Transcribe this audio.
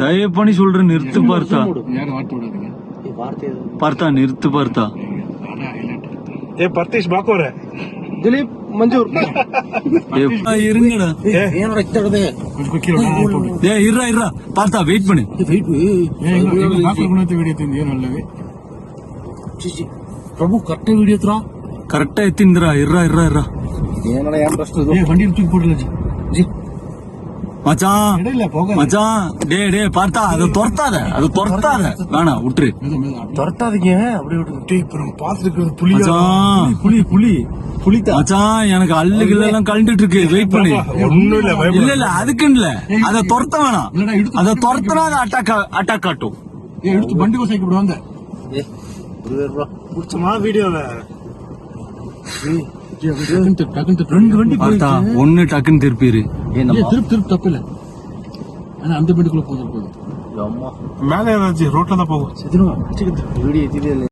தயவு பண்ணி சொல்றேன், நிறுத்து பார்த்தா. பார்த்தா நிறுத்து பார்த்தா. பர்தேஷ் பாக்கோர ದಿಲೀಪ್ ಮಂಜೂರ್ இருங்கடா. இருறா பார்த்தா வெயிட் பண்ணு. ಪ್ರಭು ಕರೆಕ್ಟ್ ವಿಡಿಯೋ ಹತ್ರ ಕರೆಕ್ಟಾ ಎತ್ತಿಂದ್ರಾ. ಇರ್ರಾ ಏನಡ ಏನ್ ಪ್ರಶ್ನೆ வண்டி தூக்கி போடல ஜி மச்சான் மச்சான் டே பார்த்தா அது துரத்தாத வேணா விட்டுரு. துரத்தாதீங்க அப்படியே விட்டு. இப்ப நம்ம பாத்துருக்கிறது புலி மச்சான், புலிதான் மச்சான். எனக்கு அல்லுகள் எல்லாம் கழண்டுட்டு இருக்கு. வெயிட் பண்ணி. இல்ல அதுக்குன்னு இல்ல, அதை துரத்த வேணாம். அதை துரத்தினா அது அட்டாக் காட்டும். எடுத்து வண்டி கோசைக்கு விடுவாங்க. பிடிச்சமா வீடியோல ரெண்டு வண்டி பார்த்தா ஒண்ணு டக்குன்னு திருப்பிடு. திருப்பி தப்பு இல்ல, ஆனா அந்த வீட்டுக்குள்ள போகுது மேல ஏதாச்சும் ரோட்ல தான் போகும். வீடியோ